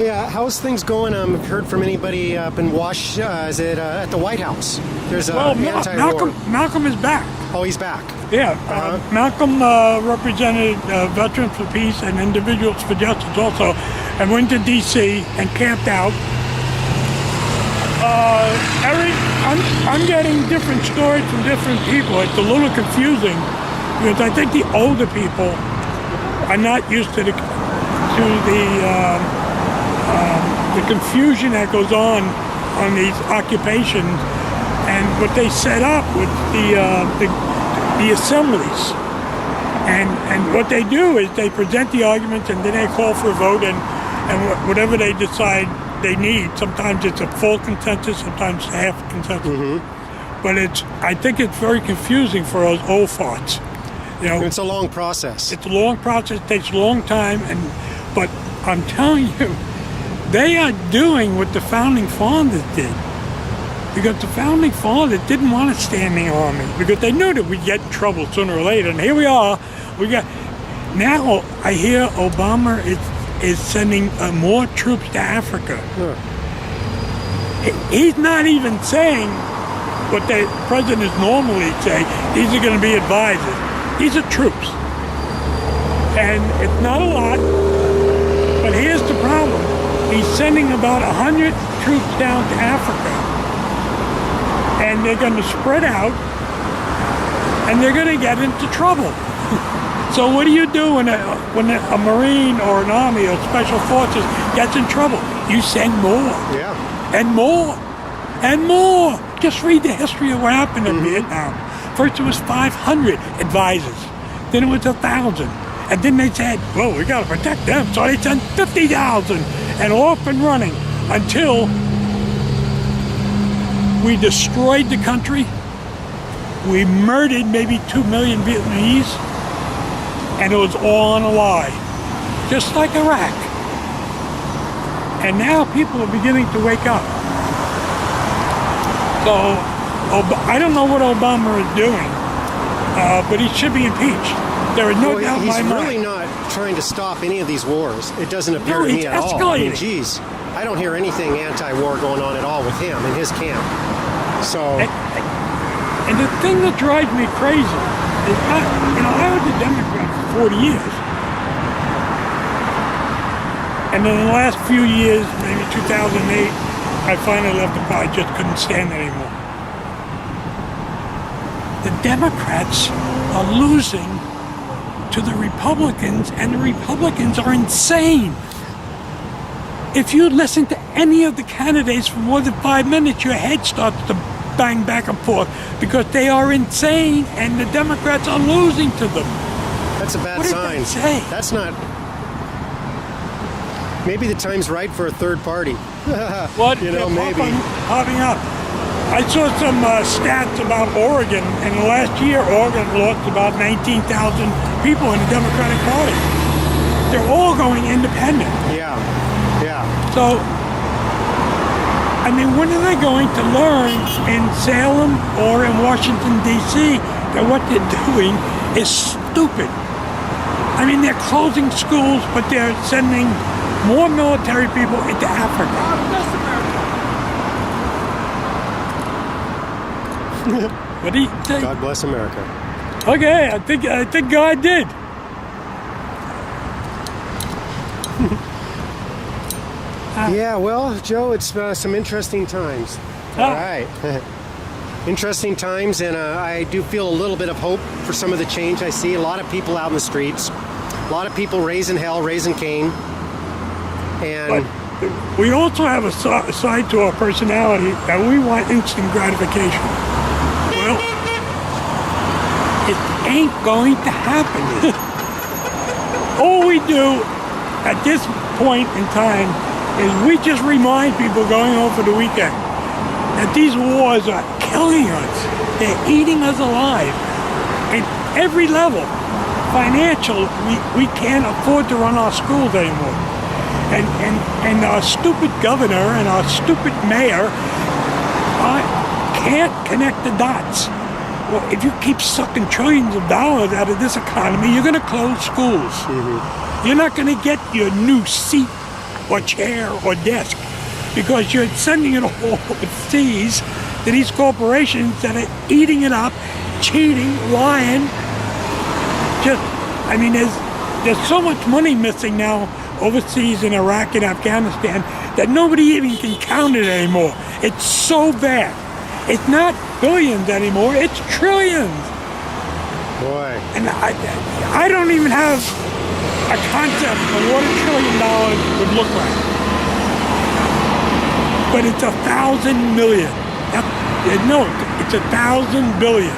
Yeah, how's things going? I've heard from anybody up in Wash. Is it at the White House? There's a anti-war. Malcolm is back. Oh, he's back. Yeah, Malcolm represented Veterans for Peace and Individuals for Justice also, and went to D.C. and camped out. Eric, I'm getting different stories from different people. It's a little confusing because I think the older people are not used to the confusion that goes on these occupations and what they set up with the assemblies. And what they do is they present the arguments and then they call for a vote and whatever they decide they need. Sometimes it's a full consensus, sometimes half consensus. Mm-hmm. But I think it's very confusing for us old farts. You know, it's a long process. It's a long process, takes a long time, but I'm telling you, they are doing what the founding fathers did. Because the founding fathers didn't want a standing army because they knew that we'd get in trouble sooner or later. And here we are. Now I hear Obama is sending more troops to Africa. Huh. He's not even saying what the presidents normally say. These are going to be advisors. These are troops. And it's not a lot, but here's the problem. He's sending about 100 troops down to Africa. And they're going to spread out, and they're going to get into trouble. So what do you do when a Marine or an Army or Special Forces gets in trouble? You send more. Yeah. And more. And more. Just read the history of what happened in Vietnam. First it was 500 advisors. Then it was 1,000. And then they said, well, we got to protect them. So they sent 50,000 and off and running until we destroyed the country. We murdered maybe 2 million Vietnamese. And it was all on a lie, just like Iraq. And now people are beginning to wake up. So I don't know what Obama is doing, but he should be impeached. There is no doubt in my mind. He's really not trying to stop any of these wars. It doesn't appear to me at all. Escalating. I mean, geez, I don't hear anything anti-war going on at all with him in his camp. So. And the thing that drives me crazy is, I was a Democrat for 40 years. And in the last few years, maybe 2008, I finally left the party. I just couldn't stand it anymore. The Democrats are losing to the Republicans, and the Republicans are insane. If you listen to any of the candidates for more than 5 minutes, your head starts to bang back and forth because they are insane and the Democrats are losing to them. That's a bad sign. What did that say? That's not. Maybe the time's right for a third party. What? Maybe. Popping up. I saw some stats about Oregon. In the last year, Oregon lost about 19,000 people in the Democratic Party. They're all going independent. Yeah. So, when are they going to learn in Salem or in Washington, D.C. that what they're doing is stupid? They're closing schools, but they're sending more military people into Africa. What do you think? God bless America. Okay, I think God did. Yeah, well, Joe, it's some interesting times. All right. Interesting times, and I do feel a little bit of hope for some of the change I see. A lot of people out in the streets. A lot of people raising hell, raising Cain. And but we also have a side to our personality that we want instant gratification. Well, it ain't going to happen. All we do at this point in time is we just remind people going home for the weekend that these wars are killing us. They're eating us alive. At every level. Financial, we can't afford to run our schools anymore. And our stupid governor and our stupid mayor can't connect the dots. Well, if you keep sucking trillions of dollars out of this economy, you're going to close schools. Mm-hmm. You're not going to get your new seat or chair or desk, because you're sending it all overseas to these corporations that are eating it up, cheating, lying. There's so much money missing now overseas in Iraq and Afghanistan that nobody even can count it anymore. It's so bad. It's not billions anymore, it's trillions. Boy. And I don't even have a concept of what $1 trillion would look like. But it's 1,000 million. No, it's 1,000 billion.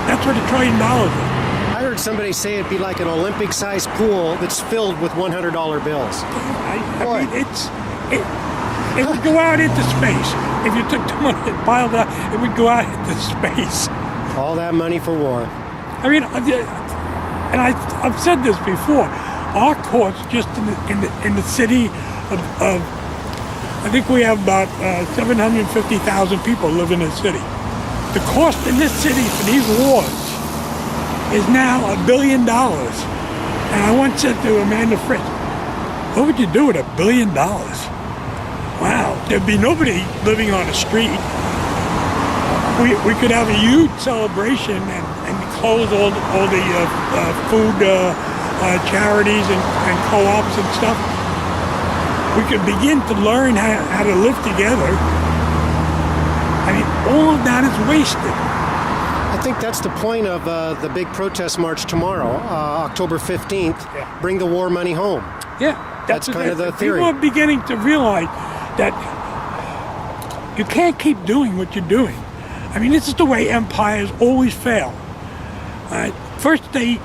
That's what $1 trillion is. I heard somebody say it'd be like an Olympic-sized pool that's filled with $100 bills. I mean, it would go out into space. If you took the money and piled it out, it would go out into space. All that money for war. I mean, and I've said this before. Our courts just in the city of I think we have about 750,000 people live in this city. The cost in this city for these wars is now $1 billion. And I once said to Amanda Fritz, what would you do with $1 billion? Wow, there'd be nobody living on the street. We could have a huge celebration and close all the food charities and co-ops and stuff. We could begin to learn how to live together. I mean, all of that is wasted. I think that's the point of the big protest march tomorrow, October 15th. Yeah. Bring the war money home. Yeah, That's kind of the theory. People are beginning to realize that you can't keep doing what you're doing. I mean, this is the way empires always fail. First, they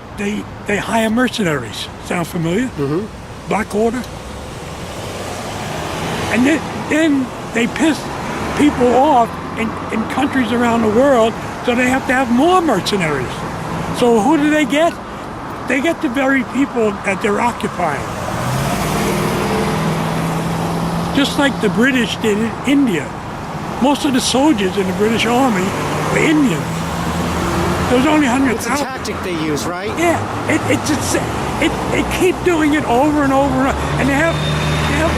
hire mercenaries. Sound familiar? Mm-hmm. Black Order. And then they piss people off in countries around the world, so they have to have more mercenaries. So who do they get? They get the very people that they're occupying. Just like the British did in India. Most of the soldiers in the British Army were Indians. There was only 100,000. It's a tactic they use, right? Yeah, it keep doing it over and over and over. And they have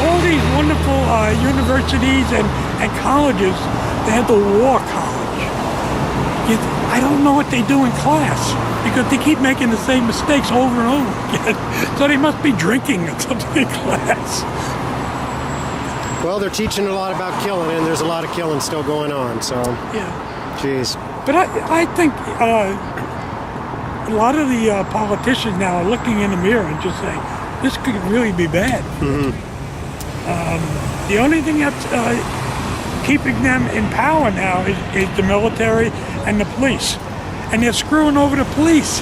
all these wonderful universities and colleges. They have the war college. I don't know what they do in class because they keep making the same mistakes over and over again. So they must be drinking or something in class. Well, they're teaching a lot about killing, and there's a lot of killing still going on, so... Yeah. Jeez. But I think a lot of the politicians now are looking in the mirror and just saying, this could really be bad. Mm-hmm. The only thing that's keeping them in power now is the military and the police. And they're screwing over the police.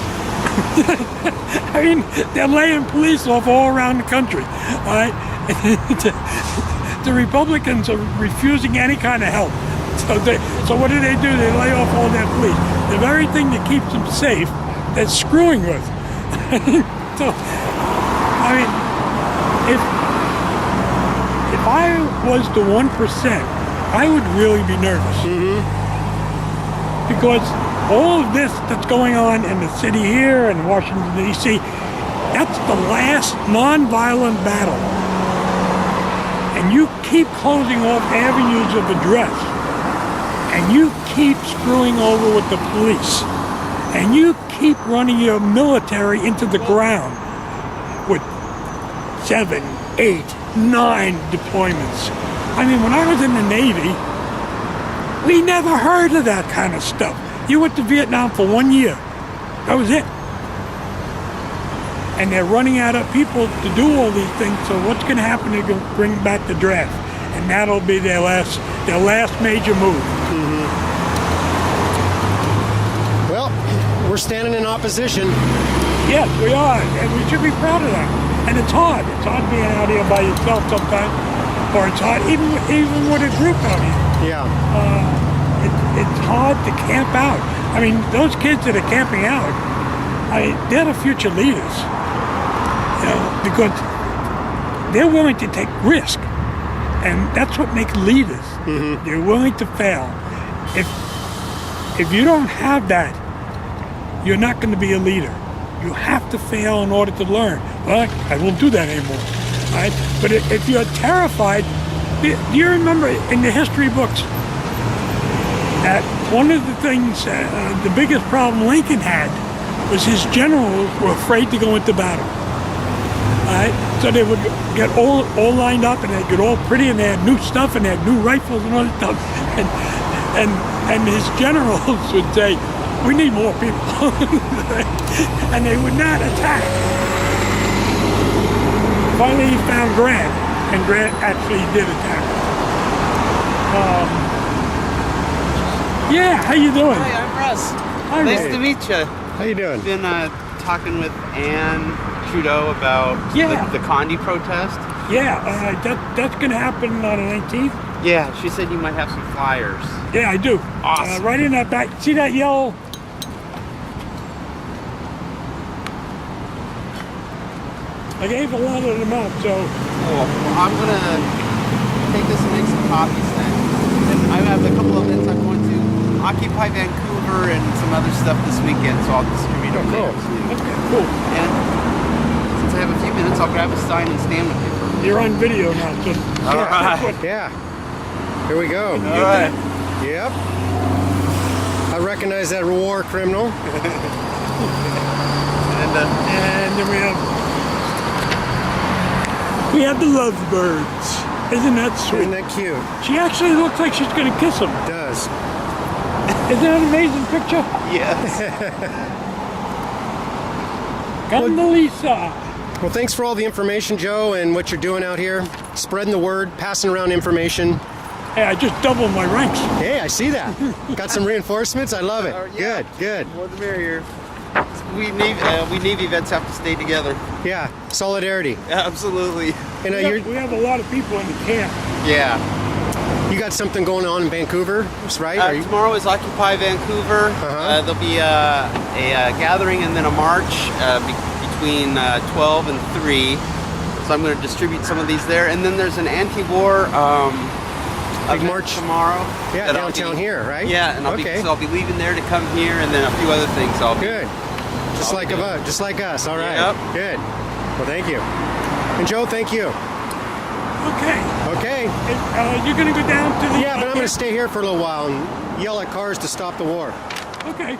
I mean, they're laying police off all around the country. All right? The Republicans are refusing any kind of help. So what do? They lay off all their police. The very thing that keeps them safe, they're screwing with. So, I mean, if I was the 1%, I would really be nervous. Mm-hmm. Because all of this that's going on in the city here in Washington, D.C., that's the last nonviolent battle. And you keep closing off avenues of address. And you keep screwing over with the police. And you keep running your military into the ground with 7, 8, 9 deployments. I mean, when I was in the Navy, we never heard of that kind of stuff. You went to Vietnam for 1 year. That was it. And they're running out of people to do all these things, so what's going to happen? They're going to bring back the draft. And that'll be their last major move. Mm-hmm. Well, we're standing in opposition. Yes, we are, and we should be proud of that. And it's hard. It's hard being out here by yourself sometimes, or it's hard even with a group out here. Yeah. It's hard to camp out. I mean, those kids that are camping out, they're the future leaders. You know, because they're willing to take risk. And that's what makes leaders. Mm-hmm. They're willing to fail. If you don't have that, you're not going to be a leader. You have to fail in order to learn. Well, I won't do that anymore. Right? But if you're terrified, do you remember in the history books that one of the things, the biggest problem Lincoln had was his generals were afraid to go into battle. Right? So they would get all lined up, and they'd get all pretty, and they had new stuff, and they had new rifles and all that stuff. And his generals would say, "We need more people," and they would not attack. Finally, he found Grant, and Grant actually did attack. Yeah, how you doing? Hi, I'm Russ. Hi, Nice Ray. to meet you. How you doing? Been talking with Anne Trudeau about Yeah. the Condi protest. Yeah, that's going to happen on the 19th. Yeah, she said you might have some flyers. Yeah, I do. Awesome. Right in that back. See that yellow? I gave a lot of them out, so. Cool. Well, I'm gonna take this and make some copies then. And I have a couple of events I'm going to Occupy Vancouver and some other stuff this weekend, so I'll distribute them cool. there too. Okay, cool. And since I have a few minutes, I'll grab a sign and stand with you for a minute. You're on video now, so. All right. Yeah. Here we go. All right. Yep. I recognize that war criminal. And And then we have the lovebirds. Isn't that sweet? Isn't that cute? She actually looks like she's going to kiss him. It does. Isn't that an amazing picture? yes. Condoleezza. Well, thanks for all the information, Joe, and what you're doing out here. Spreading the word, passing around information. Hey, I just doubled my ranks. Hey, I see that. Got some reinforcements. I love it. Yeah. Good, good. More the merrier. We Navy vets have to stay together. Yeah, solidarity. Absolutely. And We have a lot of people in the camp. Yeah. you got something going on in Vancouver, right? Are you- Tomorrow is Occupy Vancouver. Uh-huh. There'll be a gathering and then a march between 12 and 3. So I'm going to distribute some of these there. And then there's an anti-war Big event march tomorrow. Yeah, that I'll downtown be- here, right? Yeah, and Okay. I'll be leaving there to come here, and then a few other things. Good. Just I'll like be us. Just like us. All right. Yep. Good. Well, thank you. And Joe, thank you. Okay. Okay. You're going to go down to the... Yeah, but I'm going to stay here for a little while and yell at cars to stop the war. Okay.